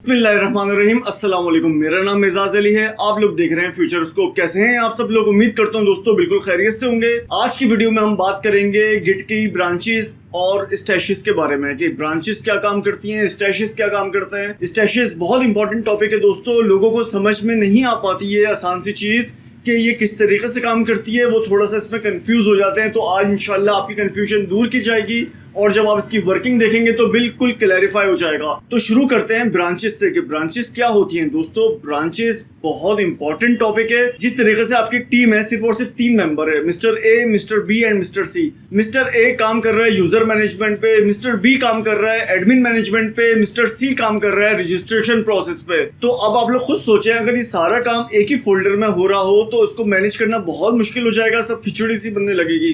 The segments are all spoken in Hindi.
बिस्मिल्लाहिर्रहमानिर्रहीम, अस्सलाम वालेकुम। मेरा नाम एजाज अली है। आप लोग देख रहे हैं फ्यूचर स्कोप। कैसे हैं आप सब लोग? उम्मीद करता हूं दोस्तों बिल्कुल खैरियत से होंगे। आज की वीडियो में हम बात करेंगे गिट की ब्रांचेस और स्टैशेस के बारे में कि ब्रांचेस क्या काम करती हैं, स्टैशेस क्या काम करते हैं। स्टैशेस बहुत इंपॉर्टेंट टॉपिक है दोस्तों, लोगों को समझ में नहीं आ पाती है आसान सी चीज कि ये किस तरीके से काम करती है। वो थोड़ा सा इसमें कंफ्यूज हो जाते हैं। तो आज इंशाल्लाह आपकी कंफ्यूजन दूर की जाएगी और जब आप इसकी वर्किंग देखेंगे तो बिल्कुल क्लैरिफाई हो जाएगा। तो शुरू करते हैं ब्रांचेस से कि ब्रांचेस क्या होती हैं दोस्तों। ब्रांचेस बहुत इंपॉर्टेंट टॉपिक है। जिस तरीके से आपकी टीम है, सिर्फ और सिर्फ 3 मेंबर है, Mister A, Mister B and Mister C. Mister A काम कर रहा है यूजर मैनेजमेंट पे, मिस्टर बी काम कर रहा है एडमिन मैनेजमेंट पे, मिस्टर सी काम कर रहा है रजिस्ट्रेशन प्रोसेस पे। तो अब आप लोग खुद सोचें, अगर ये सारा काम एक ही फोल्डर में हो रहा हो तो उसको मैनेज करना बहुत मुश्किल हो जाएगा, सब खिचड़ी सी बनने लगेगी।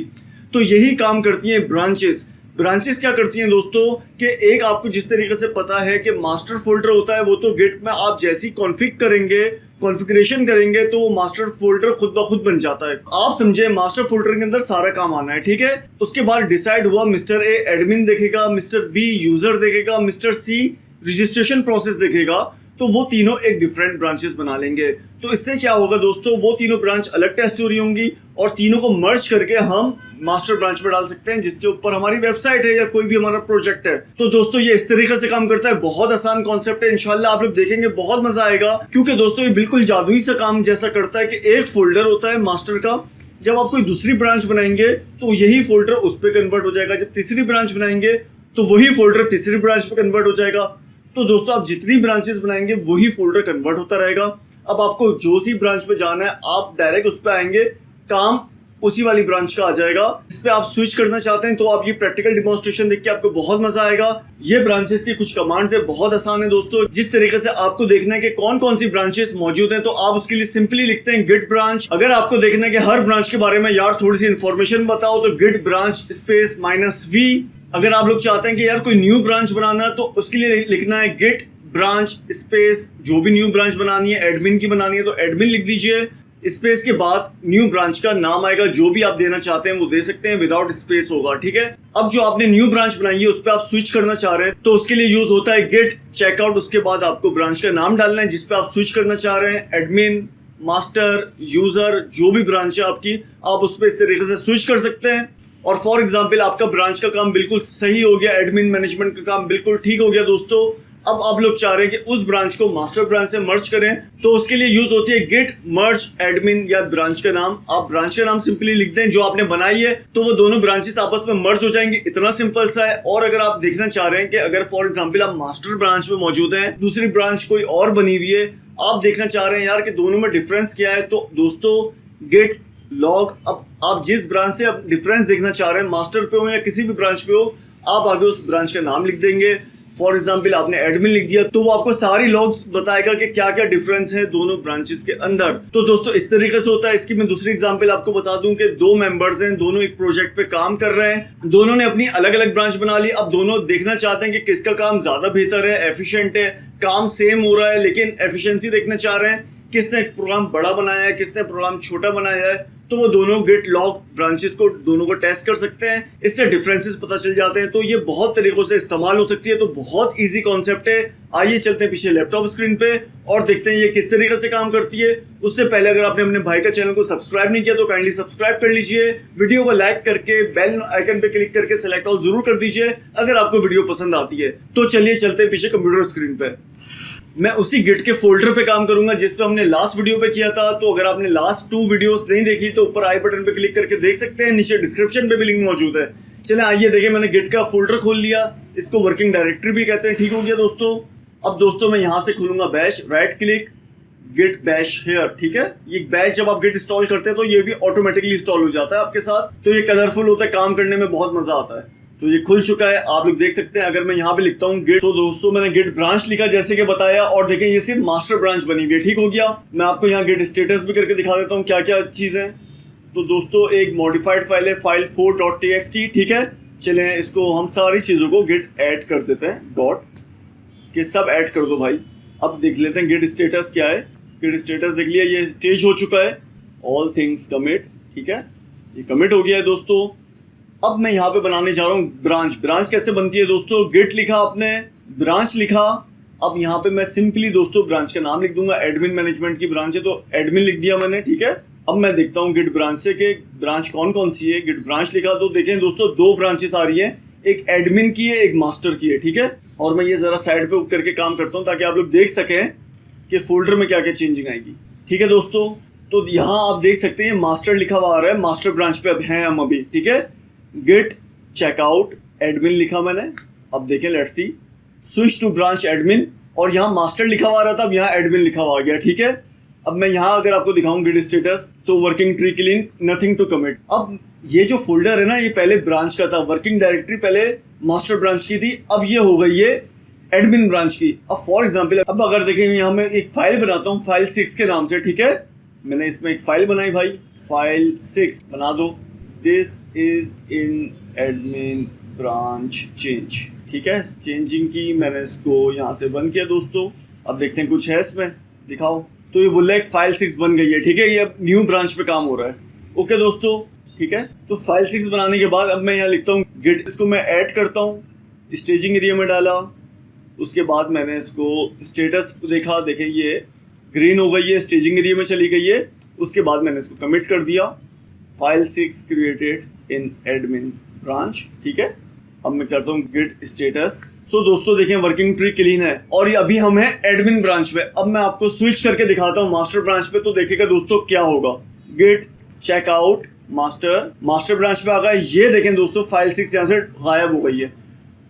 तो यही काम करती है ब्रांचेस। ब्रांचेस क्या करती हैं दोस्तों कि एक आपको जिस तरीके से पता है कि मास्टर फोल्डर होता है, वो तो गिट में आप जैसी कॉन्फ़िग करेंगे, कॉन्फ़िगरेशन करेंगे तो वो मास्टर फोल्डर खुद ब खुद बन जाता है। आप समझे मास्टर फोल्डर के अंदर सारा काम आना है, ठीक है। उसके बाद डिसाइड हुआ मिस्टर ए एडमिन देखेगा, मिस्टर बी यूजर देखेगा, मिस्टर सी रजिस्ट्रेशन प्रोसेस देखेगा। तो वो तीनों एक डिफरेंट ब्रांचेस बना लेंगे। तो इससे क्या होगा दोस्तों, वो तीनों ब्रांच अलग टेस्ट हो रही होंगी और तीनों को मर्ज करके हम मास्टर ब्रांच में डाल सकते हैं, जिसके ऊपर हमारी वेबसाइट है या कोई भी हमारा प्रोजेक्ट है। तो दोस्तों ये इस तरीके से काम करता है। बहुत आसान कॉन्सेप्ट है, इंशाल्लाह आप लोग देखेंगे बहुत मजा आएगा। क्योंकि दोस्तों ये बिल्कुल जादुई सा काम जैसा करता है कि एक फोल्डर होता है मास्टर का, जब आप कोई दूसरी ब्रांच बनाएंगे तो यही फोल्डर उस पर कन्वर्ट हो जाएगा। जब तीसरी ब्रांच बनाएंगे तो वही फोल्डर तीसरी ब्रांच पे कन्वर्ट हो जाएगा। तो दोस्तों आप जितनी ब्रांचेस बनाएंगे वही फोल्डर कन्वर्ट होता रहेगा। अब आपको जो सी ब्रांच पे जाना है आप डायरेक्ट उस पे आएंगे, काम उसी वाली ब्रांच का आ जाएगा। इस पे आप स्विच करना चाहते हैं तो आप ये प्रैक्टिकल डिमॉन्स्ट्रेशन देख के आपको बहुत मजा आएगा। ये ब्रांचेस की कुछ कमांड्स है, बहुत आसान है दोस्तों। जिस तरीके से आपको देखना है कि कौन कौन सी ब्रांचेस मौजूद हैं, तो आप उसके लिए सिंपली लिखते हैं गिट ब्रांच। अगर आपको देखना है कि हर ब्रांच के बारे में यार थोड़ी सी इन्फॉर्मेशन बताओ तो गिट ब्रांच स्पेस -v। अगर आप लोग चाहते हैं कि यार कोई न्यू ब्रांच बनाना तो उसके लिए लिखना है गिट ब्रांच स्पेस, जो भी न्यू ब्रांच बनानी है, एडमिन की बनानी है तो एडमिन लिख दीजिए। स्पेस के बाद न्यू ब्रांच का नाम आएगा, जो भी आप देना चाहते हैं वो दे सकते हैं, विदाउट स्पेस होगा, ठीक है। अब जो आपने न्यू ब्रांच बनाई है उस पर आप स्विच करना चाह रहे हैं तो उसके लिए यूज होता है गिट चेकआउट। उसके बाद आपको ब्रांच का नाम डालना है जिसपे आप स्विच करना चाह रहे हैं, एडमिन, मास्टर, यूजर, जो भी ब्रांच है आपकी, आप उस पर इस तरीके से स्विच कर सकते हैं। और फॉर एग्जाम्पल आपका ब्रांच का काम बिल्कुल सही हो गया, एडमिन मैनेजमेंट का काम बिल्कुल ठीक हो गया दोस्तों। अब आप लोग चाह रहे हैं कि उस ब्रांच को मास्टर ब्रांच से मर्ज करें तो उसके लिए यूज होती है गिट मर्ज एडमिन या ब्रांच का नाम। आप ब्रांच का नाम सिंपली लिख दें जो आपने बनाई है, तो वो दोनों ब्रांचेस आपस में मर्ज हो जाएंगी। इतना सिंपल सा है। और अगर आप देखना चाह रहे हैं कि अगर फॉर एग्जाम्पल आप मास्टर ब्रांच में मौजूद हैं, दूसरी ब्रांच कोई और बनी हुई है, आप देखना चाह रहे हैं यार कि दोनों में डिफरेंस क्या है, तो दोस्तों गिट लॉग। अब आप जिस ब्रांच से आप डिफरेंस देखना चाह रहे हैं, मास्टर पे हो या किसी भी ब्रांच पे हो, आप आगे उस ब्रांच का नाम लिख देंगे। फॉर एग्जाम्पल आपने एडमिन लिख दिया तो वो आपको सारी लॉग्स बताएगा कि क्या क्या डिफरेंस है दोनों ब्रांचेस के अंदर। तो दोस्तों इस तरीके से होता है। इसकी मैं दूसरी एग्जांपल आपको बता दूं कि 2 मेंबर्स हैं, दोनों एक प्रोजेक्ट पे काम कर रहे हैं, दोनों ने अपनी अलग अलग ब्रांच बना ली। अब दोनों देखना चाहते हैं कि किसका काम ज्यादा बेहतर है, एफिशिएंट है, काम सेम हो रहा है लेकिन एफिशिएंसी देखना चाह रहे हैं, किसने प्रोग्राम बड़ा बनाया है, किसने प्रोग्राम छोटा बनाया है। तो वो दोनों गिट लॉग ब्रांचेस को दोनों को टेस्ट कर सकते हैं, इससे डिफरेंसेस पता चल जाते हैं। तो ये बहुत तरीकों से इस्तेमाल हो सकती है। तो बहुत इजी कॉन्सेप्ट है। आइए चलते हैं पीछे लैपटॉप स्क्रीन पे और देखते हैं ये किस तरीके से काम करती है। उससे पहले अगर आपने अपने भाई का चैनल को सब्सक्राइब नहीं किया तो काइंडली सब्सक्राइब कर लीजिए। वीडियो को लाइक करके बेल आइकन पे क्लिक करके सेलेक्ट ऑल जरूर कर दीजिए अगर आपको वीडियो पसंद आती है। तो चलिए चलते हैं पीछे कंप्यूटर स्क्रीन पे। मैं उसी गिट के फोल्डर पे काम करूंगा जिस पे हमने लास्ट वीडियो पे किया था। तो अगर आपने लास्ट 2 वीडियोस नहीं देखी तो ऊपर आई बटन पे क्लिक करके देख सकते हैं, नीचे डिस्क्रिप्शन पे भी लिंक मौजूद है। चले आइए देखिए, मैंने गिट का फोल्डर खोल लिया, इसको वर्किंग डायरेक्टरी भी कहते हैं, ठीक हो गया दोस्तों। अब दोस्तों मैं यहाँ से खोलूंगा bash, right click, git bash here, ठीक है। ये बैश जब आप गिट इंस्टॉल करते हैं तो ये भी ऑटोमेटिकली इंस्टॉल हो जाता है आपके साथ। तो ये कलरफुल होता है, काम करने में बहुत मजा आता है। तो ये खुल चुका है, आप लोग देख सकते हैं। अगर मैं यहाँ पे लिखता हूँ गिट, तो दोस्तों मैंने गिट ब्रांच लिखा जैसे कि बताया, और देखें ये सिर्फ मास्टर ब्रांच बनी हुई है, ठीक हो गया। मैं आपको यहाँ गिट स्टेटस भी करके दिखा देता हूँ क्या क्या चीज है। तो दोस्तों एक मॉडिफाइड फाइल है, फाइल 4.txt, ठीक है। चले इसको हम सारी चीजों को गिट ऐड कर देते हैं, डॉट के सब ऐड कर दो भाई। अब देख लेते हैं गिट स्टेटस क्या है। गिट स्टेटस देख लिया, ये स्टेज हो चुका है, ऑल थिंग्स कमिट, ठीक है, ये कमिट हो गया है दोस्तों। अब मैं यहाँ पे बनाने जा रहा हूँ ब्रांच। ब्रांच कैसे बनती है दोस्तों, गिट लिखा आपने, ब्रांच लिखा, अब यहाँ पे मैं सिंपली दोस्तों ब्रांच का नाम लिख दूंगा, एडमिन मैनेजमेंट की ब्रांच है तो एडमिन लिख दिया मैंने, ठीक है। अब मैं देखता हूँ गिट ब्रांच से कि ब्रांच कौन कौन सी है। गिट ब्रांच लिखा तो देखें दोस्तों 2 ब्रांचेस आ रही हैं, एक एडमिन की है, एक मास्टर की है, ठीक है। और मैं ये जरा साइड पे करके काम करता हूँ ताकि आप लोग देख सकें कि फोल्डर में क्या क्या चेंजिंग आएगी, ठीक है दोस्तों। तो यहाँ आप देख सकते हैं मास्टर लिखा हुआ आ रहा है, मास्टर ब्रांच पे अब हैं हम अभी, ठीक है। गिट चेकआउट एडमिन लिखा मैंने, अब देखें let's see, switch to branch admin, और यहाँ मास्टर लिखा हुआ आ रहा था, अब यहाँ एडमिन लिखा हुआ आ गया, ठीक है। अब मैं यहाँ अगर आपको दिखाऊं गिट स्टेटस तो working tree clean, nothing to commit. अब ये जो फोल्डर है ना ये पहले ब्रांच का था, वर्किंग डायरेक्टरी पहले मास्टर ब्रांच की थी, अब ये हो गई है एडमिन ब्रांच की। अब फॉर एग्जांपल अब अगर देखें यहाँ मैं एक फाइल बनाता हूँ फाइल 6 के नाम से, ठीक है। मैंने इसमें एक फाइल बनाई भाई, फाइल 6 बना दो, this is in admin branch change, ठीक है। चेंजिंग की मैंने इसको यहाँ से बंद किया दोस्तों। अब देखते हैं कुछ है इसमें, दिखाओ। तो ये बोल रहा है फाइल 6 बन गई है, ठीक है। ये अब न्यू ब्रांच पे काम हो रहा है, ओके दोस्तों, ठीक है। तो फाइल 6 बनाने के बाद अब मैं यहाँ लिखता हूँ गिट, इसको मैं ऐड करता हूँ, स्टेजिंग एरिया में डाला, उसके बाद मैंने इसको स्टेटस देखा, देखें ये ग्रीन हो गई है, स्टेजिंग एरिया में चली गई है। उसके बाद मैंने इसको कमिट कर दिया, file 6 created in admin branch, ठीक है। अब मैं करता हूँ गिट स्टेटस। सो दोस्तों देखें वर्किंग ट्री क्लीन है और ये अभी हम हैं एडमिन ब्रांच पे। अब मैं आपको स्विच करके दिखाता हूँ मास्टर ब्रांच पे, तो देखिएगा दोस्तों क्या होगा। गिट चेकआउट मास्टर ब्रांच पे आ गया, ये देखें दोस्तों फाइल 6 यहाँ से गायब हो गई है।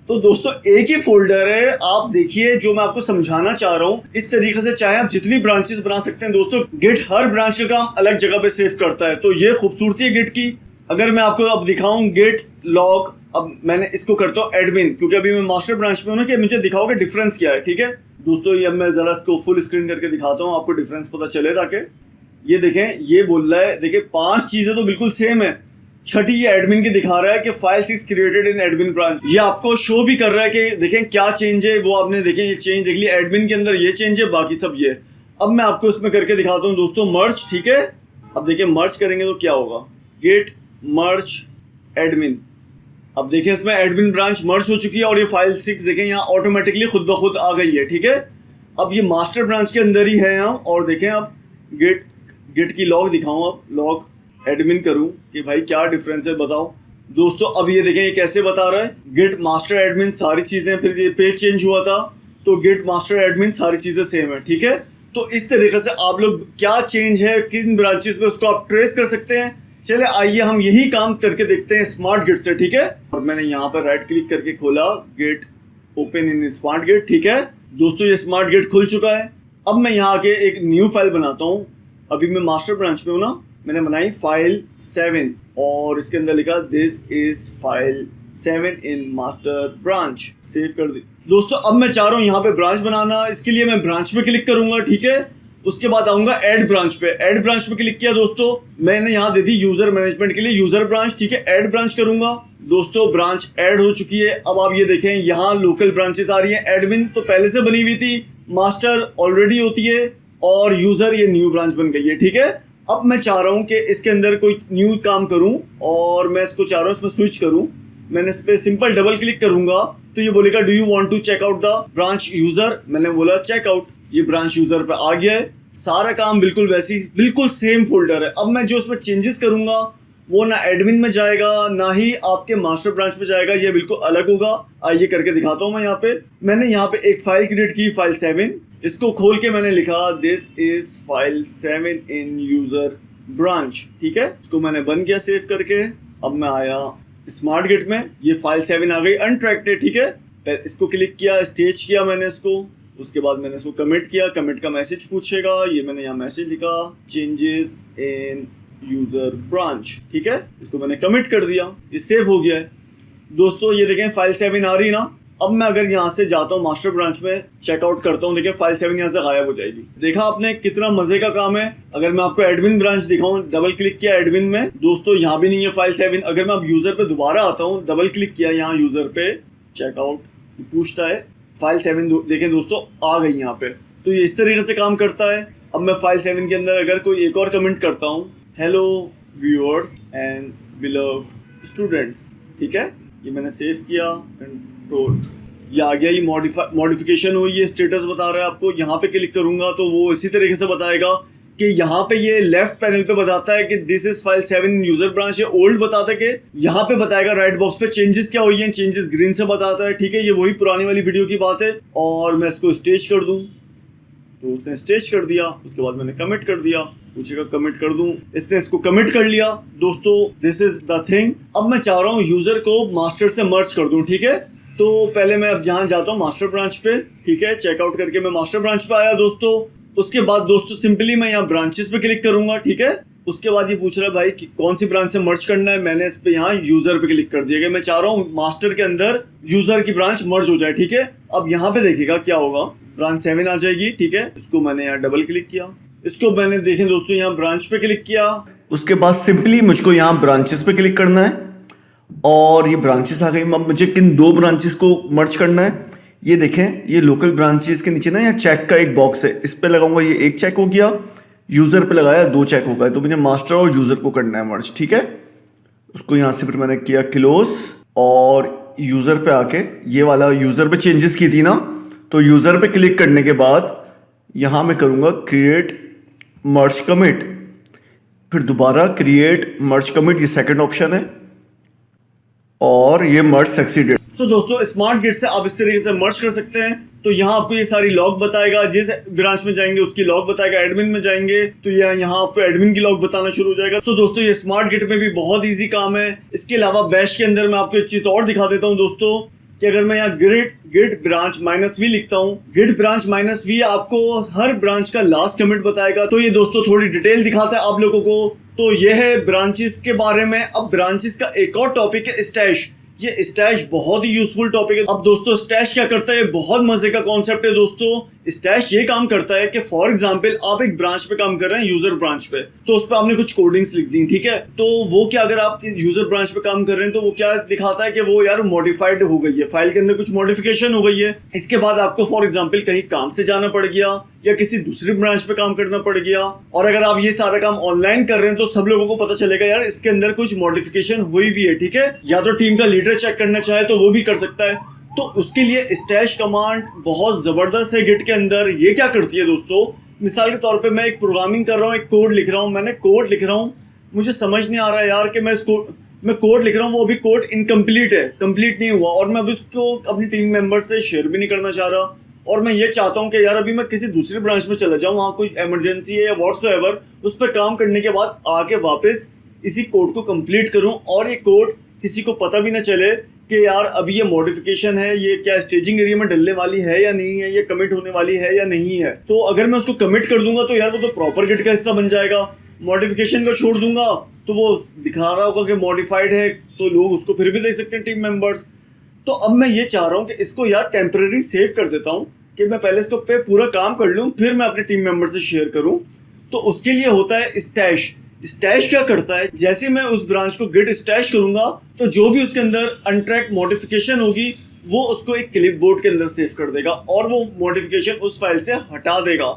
तो दोस्तों एक ही फोल्डर है, आप देखिए जो मैं आपको समझाना चाह रहा हूँ, इस तरीके से चाहे आप जितनी ब्रांचेस बना सकते हैं दोस्तों। गिट हर ब्रांच का काम अलग जगह पे सेव करता है, तो ये खूबसूरती है गिट की। अगर मैं आपको अब दिखाऊं गिट लॉग, अब मैंने इसको करता हूँ एडमिन, क्योंकि अभी मैं मास्टर ब्रांच में हूँ ना, कि मुझे दिखाओ कि डिफरेंस क्या है, ठीक है दोस्तों। ये अब मैं जरा इसको फुल स्क्रीन करके दिखाता हूँ, आपको डिफरेंस पता चले, ताकि ये देखें, ये बोल रहा है, देखिए 5 चीजें तो बिल्कुल सेम है, छठी ये एडमिन की दिखा रहा है कि file 6 created in admin branch. ये आपको शो भी कर रहा है कि देखें क्या चेंज है, वो आपने देखें ये चेंज देख लिया, एडमिन के अंदर ये चेंज है, बाकी सब ये। अब मैं आपको इसमें करके दिखाता हूँ दोस्तों मर्ज, ठीक है। अब देखिए मर्ज करेंगे तो क्या होगा, गिट मर्ज एडमिन। अब देखें इसमें एडमिन ब्रांच मर्ज हो चुकी है और ये फाइल 6 देखें यहाँ ऑटोमेटिकली खुद ब खुद आ गई है, ठीक है। अब ये मास्टर ब्रांच के अंदर ही है यहाँ, और देखें अब गिट की लॉग दिखाऊँ, अब लॉग एडमिन करूं कि भाई क्या डिफरेंस है बताओ दोस्तों। अब ये देखें ये कैसे बता रहा है, गिट मास्टर एडमिन सारी चीजें, फिर ये पेज चेंज हुआ था तो गिट मास्टर एडमिन सारी चीजें सेम है, ठीक है। तो इस तरीके से आप लोग क्या चेंज है किन ब्रांचेस में उसको आप ट्रेस कर सकते हैं। चले आइए हम यही काम करके देखते हैं स्मार्ट गिट से, ठीक है। और मैंने यहाँ पर राइट क्लिक करके खोला git open in SmartGit, ठीक है दोस्तों, ये स्मार्ट गिट खुल चुका है। अब मैं यहाँ आके एक न्यू फाइल बनाता हूँ, अभी मैं मास्टर ब्रांच में हूँ ना, मैंने बनाई फाइल 7 और इसके अंदर लिखा this is file 7 in master branch, save कर दी दोस्तों। अब मैं चाह रहा हूँ यहाँ पे ब्रांच बनाना, इसके लिए मैं ब्रांच पे क्लिक करूंगा, ठीक है। उसके बाद आऊंगा ऐड ब्रांच पे, ऐड ब्रांच पे क्लिक किया दोस्तों, मैंने यहाँ दे दी यूजर मैनेजमेंट के लिए यूजर ब्रांच, ठीक है। ऐड ब्रांच करूंगा दोस्तों, ब्रांच ऐड हो चुकी है। अब आप ये देखें यहाँ लोकल ब्रांचेस आ रही है, एडमिन तो पहले से बनी हुई थी, मास्टर ऑलरेडी होती है और यूजर ये न्यू ब्रांच बन गई है, ठीक है। अब मैं चाह रहा हूँ कि इसके अंदर कोई न्यू काम करूँ और मैं इसको चाह रहा हूँ इसमें स्विच करूँ। मैंने इस पर सिंपल डबल क्लिक करूंगा तो ये बोलेगा do you want to check out the branch user, मैंने बोला चेक आउट, ये ब्रांच यूजर पे आ गया है। सारा काम बिल्कुल वैसी बिल्कुल सेम फोल्डर है। अब मैं जो इसमें चेंजेस करूंगा वो ना एडमिन में जाएगा ना ही आपके मास्टर ब्रांच में जाएगा, ये बिल्कुल अलग होगा। आइए करके दिखाता हूँ मैं यहाँ पे। मैंने यहाँ पे एक फाइल क्रिएट की, फाइल 7, इसको खोल के मैंने लिखा this is file 7 in user branch, ठीक है। इसको मैंने बंद किया सेव करके। अब मैं आया स्मार्ट गिट में, ये फाइल 7 आ गई अनट्रैक्टेड, ठीक है। इसको क्लिक किया, स्टेज किया मैंने इसको, उसके बाद मैंने इसको कमिट किया, कमिट का मैसेज पूछेगा, ये मैंने यहाँ मैसेज लिखा चेंजेस इन यूजर ब्रांच, ठीक है। इसको मैंने कमिट कर दिया, ये सेव हो गया है दोस्तों। ये देखें फाइल 7 आ रही ना। अब मैं अगर यहाँ से जाता हूँ मास्टर ब्रांच में, चेकआउट करता हूँ, देखिए फाइल 7 यहाँ से गायब हो जाएगी। देखा आपने कितना मजे का काम है। अगर मैं आपको एडमिन ब्रांच दिखाऊं, डबल क्लिक किया एडमिन में दोस्तों, यहाँ भी नहीं है फाइल 7। अगर मैं अब यूजर पे दोबारा आता हूँ, डबल क्लिक किया यहाँ यूजर पे, चेकआउट पूछता है फाइल 7 देखें दोस्तों आ गई यहाँ पे। तो ये इस तरीके से काम करता है। अब मैं फाइल 7 के अंदर अगर कोई एक और कमेंट करता हूँ, hello viewers and beloved students, ठीक है। ये मैंने सेव किया, कंट्रोल ये आ गया, ये मॉडिफिकेशन हुई, ये स्टेटस बता रहा है आपको। यहाँ पे क्लिक करूंगा तो वो इसी तरीके से बताएगा कि यहाँ पे ये लेफ्ट पैनल पे बताता है कि this is file 7 in user branch. ये ओल्ड बताता है कि यहाँ पे बताएगा राइट बॉक्स पे चेंजेस क्या हुई हैं, चेंजेस ग्रीन से बताता है। ठीक है, ये वही पुरानी वाली वीडियो की बात है। और मैं इसको स्टेज कर दूं तो उसने स्टेज कर दिया। उसके बाद मैंने कमिट कर दिया, पूछेगा कमिट कर दूं, इसने इसको कमिट कर लिया। दोस्तों दिस इज द थिंग। अब मैं चाह रहा हूँ यूजर को मास्टर से मर्ज कर दूं। ठीक है, तो पहले मैं अब जहाँ जाता हूँ मास्टर ब्रांच पे। ठीक है, चेकआउट करके मैं मास्टर ब्रांच पे आया दोस्तों। उसके बाद दोस्तों सिंपली मैं यहाँ ब्रांचेस पे क्लिक करूंगा। ठीक है, उसके बाद ये पूछ रहा है भाई कि कौन सी ब्रांच से मर्ज करना है। मैंने इस पे यहाँ यूजर पे क्लिक कर दिया कि मैं चाह रहा हूँ मास्टर के अंदर यूजर की ब्रांच मर्ज हो जाए। ठीक है, अब यहाँ पे देखिएगा क्या होगा, ब्रांच 7 आ जाएगी। ठीक है, इसको मैंने यहाँ डबल क्लिक किया, इसको मैंने देखें दोस्तों यहाँ ब्रांच पे क्लिक किया। उसके बाद सिंपली मुझको यहाँ ब्रांचेस पे क्लिक करना है और ये ब्रांचेस आ गई। अब मुझे किन 2 ब्रांचेस को मर्ज करना है, ये देखें, ये लोकल ब्रांचेस के नीचे ना यहाँ चेक का एक बॉक्स है, इस पे लगाऊंगा, ये 1 चेक हो गया। यूजर पे लगाया 2 चेक हो गए, तो मुझे मास्टर और यूजर को करना है मर्ज। ठीक है, उसको यहाँ से फिर मैंने किया क्लोज और यूजर पे आके ये वाला यूजर पे चेंजेस की थी ना, तो यूजर पे क्लिक करने के बाद यहाँ मैं करूँगा क्रिएट मर्ज कमिट, फिर दोबारा क्रिएट मर्ज कमिट, ये सेकंड ऑप्शन है और ये मर्ज सक्सीडेड। सो दोस्तों स्मार्ट गिट से आप इस तरीके से मर्ज कर सकते हैं। तो यहाँ आपको ये सारी लॉग बताएगा, जिस ब्रांच में जाएंगे उसकी लॉग बताएगा। एडमिन में जाएंगे तो यहाँ आपको एडमिन की लॉग बताना शुरू हो जाएगा। सो दोस्तों ये स्मार्ट गिट में भी बहुत इजी काम है। इसके अलावा बैश के अंदर मैं आपको एक चीज और दिखा देता हूँ दोस्तों कि अगर मैं यहाँ गिट ब्रांच -v लिखता हूँ, गिट ब्रांच -v आपको हर ब्रांच का लास्ट कमिट बताएगा। तो ये दोस्तों थोड़ी डिटेल दिखाता है आप लोगों को। तो ये है ब्रांचेस के बारे में। अब ब्रांचेस का एक और टॉपिक है स्टैश। ये स्टैश बहुत ही यूजफुल टॉपिक है। अब दोस्तों स्टैश क्या करता है, बहुत मजे का कॉन्सेप्ट है दोस्तों। स्टैश ये काम करता है कि फॉर एग्जांपल आप एक ब्रांच पे काम कर रहे हैं, यूजर ब्रांच पे, तो उस पर आपने कुछ कोडिंग्स लिख दी। ठीक है, तो वो क्या, अगर आप यूजर ब्रांच पे काम कर रहे हैं तो वो क्या दिखाता है कि वो यार मॉडिफाइड हो गई है, फाइल के अंदर कुछ मॉडिफिकेशन हो गई है। इसके बाद आपको फॉर एग्जाम्पल कहीं काम से जाना पड़ गया या किसी दूसरी ब्रांच पे काम करना पड़ गया, और अगर आप ये सारा काम ऑनलाइन कर रहे हैं तो सब लोगों को पता चलेगा यार इसके अंदर कुछ मॉडिफिकेशन हुई भी है। ठीक है, या तो टीम का लीडर चेक करना चाहे तो वो भी कर सकता है। तो उसके लिए स्टैश कमांड बहुत जबरदस्त है गिट के अंदर। ये क्या करती है दोस्तों, मिसाल के तौर पे मैं एक प्रोग्रामिंग कर रहा हूँ, एक कोड लिख रहा हूँ, मैंने कोड लिख रहा हूँ, मुझे समझ नहीं आ रहा है यार कि मैं कोड लिख रहा हूँ, वो अभी कोड इनकम्प्लीट है, कंप्लीट नहीं हुआ, और मैं अभी उसको अपनी टीम मेंबर से शेयर भी नहीं करना चाह रहा, और मैं ये चाहता हूँ कि यार अभी मैं किसी दूसरी ब्रांच में चला जाऊँ, वहाँ कोई इमरजेंसी है या व्हाट्सएवर, उस पर काम करने के बाद आके वापस इसी कोड को कंप्लीट करूँ और ये कोड किसी को पता भी ना चले कि यार अभी ये मॉडिफिकेशन है, ये क्या स्टेजिंग एरिया में डलने वाली है या नहीं है, ये कमिट होने वाली है या नहीं है। तो अगर मैं उसको कमिट कर दूंगा तो यार वो तो प्रॉपर गिट का हिस्सा बन जाएगा। मॉडिफिकेशन को छोड़ दूंगा तो वो दिखा रहा होगा कि मॉडिफाइड है, तो लोग उसको फिर भी देख सकते हैं टीम मेंबर्स। तो अब मैं ये चाह रहा हूँ कि इसको यार टेम्परेरी सेव कर देता हूँ कि मैं पहले इसको पे पूरा काम कर लूँ, फिर मैं अपने टीम मेंबर से शेयर करूँ। तो उसके लिए होता है स्टैश। स्टैश क्या करता है, जैसे मैं उस ब्रांच को गिट स्टैश करूंगा तो जो भी उसके अंदर अनट्रैक्ड मॉडिफिकेशन होगी वो उसको एक क्लिपबोर्ड के अंदर सेव कर देगा और वो मॉडिफिकेशन उस फाइल से हटा देगा।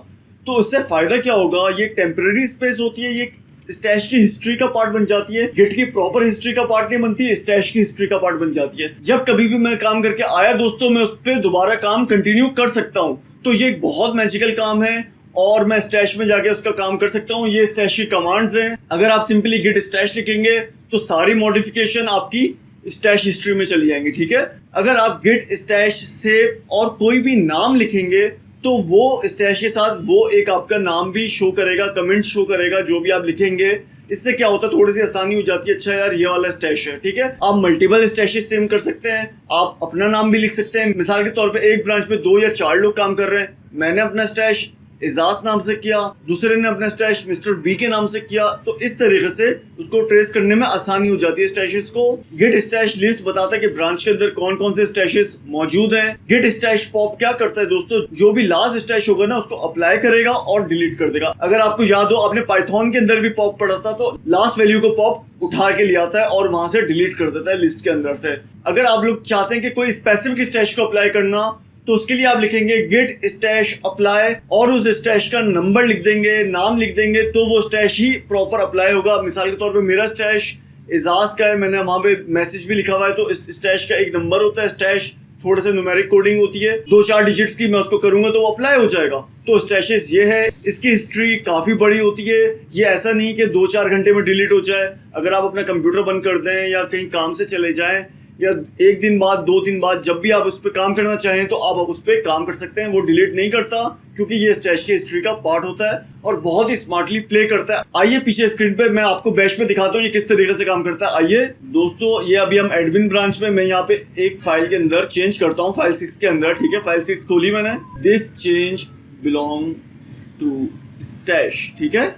तो उससे फायदा क्या होगा, ये टेम्परेरी स्पेस होती है, ये स्टैश की हिस्ट्री का पार्ट बन जाती है। गिट की प्रॉपर हिस्ट्री का पार्ट नहीं बनती है, स्टैश की हिस्ट्री का पार्ट बन जाती है। जब कभी भी मैं काम करके आया दोस्तों, मैं उस पर दोबारा काम कंटिन्यू कर सकता हूँ। तो ये एक बहुत मैजिकल काम है और मैं स्टैश में जाके उसका काम कर सकता हूँ। ये स्टैश की कमांड्स हैं। अगर आप सिंपली गिट स्टैश लिखेंगे तो सारी मॉडिफिकेशन आपकी स्टैश हिस्ट्री में चली जाएंगी। ठीक है, अगर आप गिट स्टैश सेव और कोई भी नाम लिखेंगे तो वो स्टैश के साथ वो एक आपका नाम भी शो करेगा, कमेंट शो करेगा जो भी आप लिखेंगे। इससे क्या होता है, थोड़ी सी आसानी हो जाती है। अच्छा यार ये वाला स्टैश है, ठीक है। आप मल्टीपल स्टैशेस सेव कर सकते हैं, आप अपना नाम भी लिख सकते हैं। मिसाल के तौर पे एक ब्रांच में 2 या 4 लोग काम कर रहे हैं, मैंने अपना स्टैश एजाज नाम से किया, दूसरे ने अपना स्टैश मिस्टर बी के नाम से किया। तो इस तरीके से उसको ट्रेस करने में आसानी हो जाती है स्टैशेस को। गिट स्टैश लिस्ट बताता है कि ब्रांच के अंदर कौन कौन से स्टैशेस मौजूद हैं। गिट स्टैश पॉप क्या करता है दोस्तों, जो भी लास्ट स्टैश होगा ना उसको अप्लाई करेगा और डिलीट कर देगा। अगर आपको याद हो, आपने पाइथन के अंदर भी पॉप पढ़ा था, तो लास्ट वैल्यू को पॉप उठा के ले आता है और वहां से डिलीट कर देता है लिस्ट के अंदर से। अगर आप लोग चाहते हैं कि कोई स्पेसिफिक स्टैश को अप्लाई करना, तो उसके लिए आप लिखेंगे गिट स्टैश अप्लाई और उस स्टैश का नंबर लिख देंगे, नाम लिख देंगे, तो वो स्टैश ही प्रॉपर अप्लाई होगा। मिसाल के तौर पे मेरा स्टैश एजाज का है, मैंने वहां पे मैसेज भी लिखा हुआ है, तो इस स्टैश का एक नंबर होता है स्टैश थोड़े से न्यूमेरिक कोडिंग होती है, 2-4 डिजिट्स की, मैं उसको करूंगा तो वो अप्लाई हो जाएगा। तो स्टैशेस ये है, इसकी हिस्ट्री काफी बड़ी होती है। ये ऐसा नहीं कि 2-4 घंटे में डिलीट हो जाए। अगर आप अपना कंप्यूटर बंद कर दें या कहीं काम से चले जाएं या 1 दिन बाद 2 दिन बाद जब भी आप उस पर काम करना चाहें तो आप उस पर काम कर सकते हैं। वो डिलीट नहीं करता क्योंकि ये स्टैश की हिस्ट्री का पार्ट होता है और बहुत ही स्मार्टली प्ले करता है। आइए पीछे स्क्रीन पे मैं आपको बैश में दिखाता हूँ ये किस तरीके से काम करता है। आइए दोस्तों, ये अभी हम एडमिन ब्रांच में, मैं यहाँ पे एक फाइल के अंदर चेंज करता हूँ, फाइल 6 के अंदर, ठीक है। फाइल 6 खोली मैंने, this change belongs to stash, ठीक है।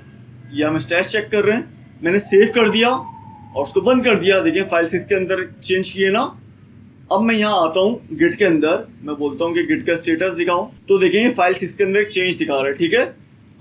ये हम स्टैश चेक कर रहे हैं, मैंने सेव कर दिया और उसको बंद कर दिया। देखिए फाइल 6 के अंदर चेंज किए ना। अब मैं यहाँ आता हूँ गिट के अंदर, मैं बोलता हूँ कि गिट का स्टेटस दिखाओ, तो देखिए ये फाइल 6 के अंदर एक चेंज दिखा रहा है, ठीक है।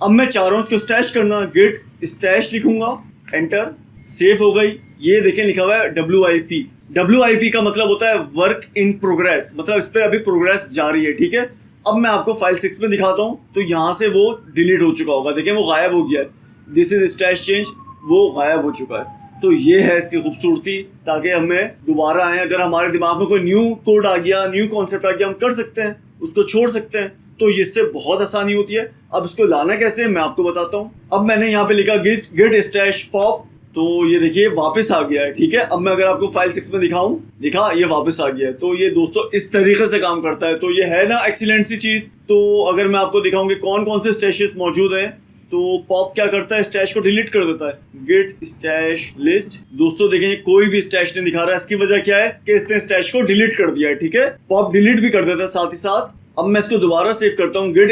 अब मैं चाह रहा हूँ इसको स्टैश करना, गिट स्टैश लिखूंगा, एंटर, सेव हो गई। ये देखें लिखा हुआ है WIP। WIP का मतलब होता है वर्क इन प्रोग्रेस, मतलब इस पर अभी प्रोग्रेस जारी है, ठीक है। अब मैं आपको फाइल 6 में दिखाता हूँ तो यहाँ से वो डिलीट हो चुका होगा, देखिए वो गायब हो गया है। दिस इज स्टैश चेंज, वो गायब हो चुका है। तो ये है इसकी खूबसूरती, ताकि हमें दोबारा आए, अगर हमारे दिमाग में कोई न्यू कोड आ गया, न्यू कॉन्सेप्ट आ गया, हम कर सकते हैं, उसको छोड़ सकते हैं। तो इससे बहुत आसानी होती है। अब इसको लाना कैसे मैं आपको बताता हूँ। अब मैंने यहाँ पे लिखा गिट स्टैश पॉप, तो ये देखिए वापस आ गया है, ठीक है। अब मैं अगर आपको फाइल 6 में दिखाऊं, दिखा, ये वापस आ गया है। तो ये दोस्तों इस तरीके से काम करता है। तो ये है ना एक्सीलेंट सी चीज। तो अगर मैं आपको दिखाऊं कि कौन कौन से स्टैशेस मौजूद हैं, तो पॉप क्या करता है, स्टैश को डिलीट कर देता है। गिट स्टैश लिस्ट, दोस्तों देखें कोई भी स्टैश नहीं दिखा रहा है। इसकी वजह क्या है कि इसने स्टैश को डिलीट कर दिया है, ठीक है। पॉप डिलीट भी कर देता है साथ ही साथ। अब मैं इसको दोबारा सेव करता हूँ, गिट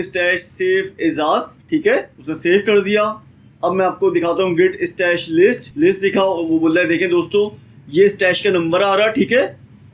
स्टैश सेव एजाज, ठीक है, उसने सेव कर दिया। अब मैं आपको दिखाता हूँ गिट स्टैश लिस्ट दिखाओ, वो बोल रहा है देखें दोस्तों ये स्टैश का नंबर आ रहा है, ठीक है।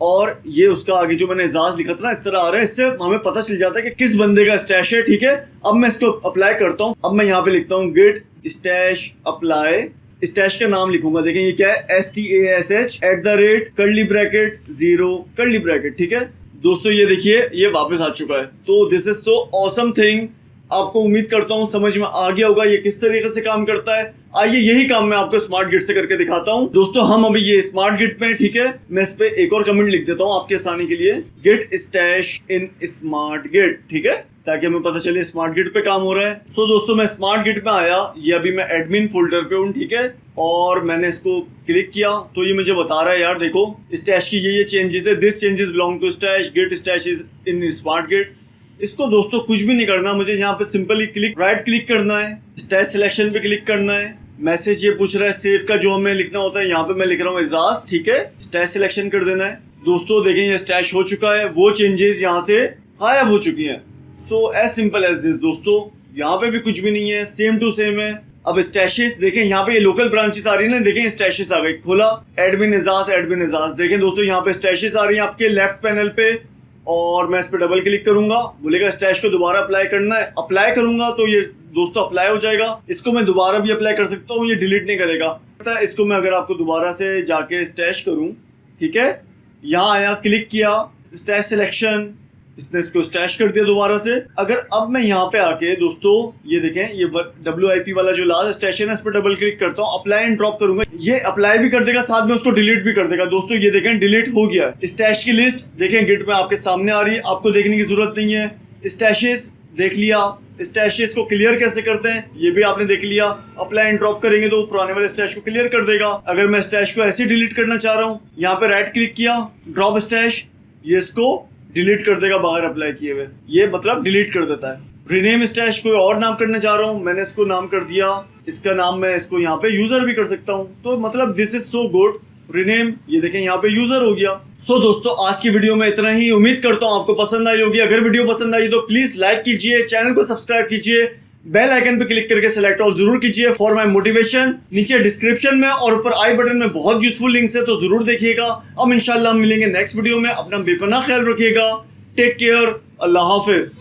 और ये उसका आगे जो मैंने एजाज लिखा था ना, इस तरह आ रहा है। इससे हमें पता चल जाता है कि किस बंदे का स्टैश है, ठीक है। अब मैं इसको अप्लाई करता हूँ। अब मैं यहाँ पे लिखता हूँ गिट स्टैश अप्लाई, स्टैश का नाम लिखूंगा, देखें ये क्या है, STASH @ ब्रैकेट 0 ठीक है दोस्तों। ये देखिए ये वापस आ चुका है। तो this is so awesome thing. आपको उम्मीद करता हूँ समझ में आ गया होगा ये किस तरीके से काम करता है। आइए यही काम मैं आपको स्मार्ट गिट से करके दिखाता हूँ। दोस्तों हम अभी ये स्मार्ट गिट में, ठीक है, मैं इस पे एक और कमेंट लिख देता हूँ आपके आसानी के लिए, गिट स्टैश इन स्मार्ट गिट, ठीक है, ताकि हमें पता चले स्मार्ट गिट पे काम हो रहा है। सो दोस्तों मैं स्मार्ट गिट में आया, ये अभी मैं एडमिन फोल्डर पे हूँ, ठीक है, और मैंने इसको क्लिक किया तो ये मुझे बता रहा है यार देखो स्टैश की ये चेंजेस है, this changes belong to stash, git stash is in SmartGit. इसको दोस्तों कुछ भी नहीं करना, मुझे यहाँ पे सिंपली राइट क्लिक करना है, स्टैश सिलेक्शन पे क्लिक करना है। मैसेज ये पूछ रहा है सेव का जो हमें लिखना होता है, यहाँ पे मैं लिख रहा हूँ एजाज, ठीक है, स्टैश सिलेक्शन कर देना है। दोस्तों देखें ये स्टैश हो चुका है, वो चेंजेस यहाँ से गायब हो चुकी हैं। So as simple as this दोस्तों, यहाँ पे भी कुछ भी नहीं है, सेम टू सेम है। अब स्टैशेस देखें, यहाँ पे ये लोकल ब्रांचेस आ रही है ना, देखें स्टैशेस आ गई, खोला एडमिन एजाज, देखें दोस्तों यहाँ पे स्टैशेस आ रही है आपके लेफ्ट पैनल पे, और मैं इस पे डबल क्लिक करूंगा, बोलेगा स्टैश को दोबारा अप्लाई करना है, अप्लाई करूंगा तो ये दोस्तों अप्लाई हो जाएगा। इसको मैं दोबारा भी अप्लाई कर सकता हूँ, ये डिलीट नहीं करेगा। इसको मैं अगर आपको दोबारा से जाके स्टैश करूँ, ठीक है, यहाँ आया, क्लिक किया, स्टैश सिलेक्शन, इसने इसको स्टैश कर दिया दोबारा से। अगर अब मैं यहाँ पे आके दोस्तों ये देखें ये WIP वाला जो लास्ट स्टैश है ना, इस पर डबल क्लिक करता हूँ, अप्लाई एंड ड्रॉप करूंगा, ये अप्लाई भी कर देगा, साथ में उसको डिलीट भी कर देगा। दोस्तों ये देखें डिलीट हो गया। स्टैश की लिस्ट देखें गिट में आपके सामने आ रही है, आपको देखने की जरूरत नहीं है। स्टैशेस देख लिया, स्टैशेस को क्लियर कैसे करते हैं ये भी आपने देख लिया। अप्लाई एंड ड्रॉप करेंगे तो पुराने वाले स्टैश को क्लियर कर देगा। अगर मैं स्टैश को ऐसे डिलीट करना चाह रहा हूँ, यहाँ पे राइट क्लिक किया, ड्रॉप स्टैश, ये इसको डिलीट कर देगा बाहर अप्लाई किए हुए, ये मतलब डिलीट कर देता है। रिनेम स्टैश कोई और नाम करना चाह रहा हूँ, मैंने इसको नाम कर दिया, इसका नाम मैं इसको यहाँ पे यूजर भी कर सकता हूँ। तो मतलब this is so good. Rename, ये देखें यहाँ पे यूजर हो गया। सो दोस्तों आज की वीडियो में इतना ही, उम्मीद करता हूँ आपको पसंद आई होगी। अगर वीडियो पसंद आई तो प्लीज लाइक कीजिए, चैनल को सब्सक्राइब कीजिए, बेल आइकन पे क्लिक करके सिलेक्ट ऑल जरूर कीजिए फॉर माय मोटिवेशन। नीचे डिस्क्रिप्शन में और ऊपर आई बटन में बहुत यूजफुल लिंक्स है, तो जरूर देखिएगा। अब इंशाल्लाह हम मिलेंगे नेक्स्ट वीडियो में। अपना बेपनाह ख्याल रखिएगा। टेक केयर, अल्लाह हाफिज।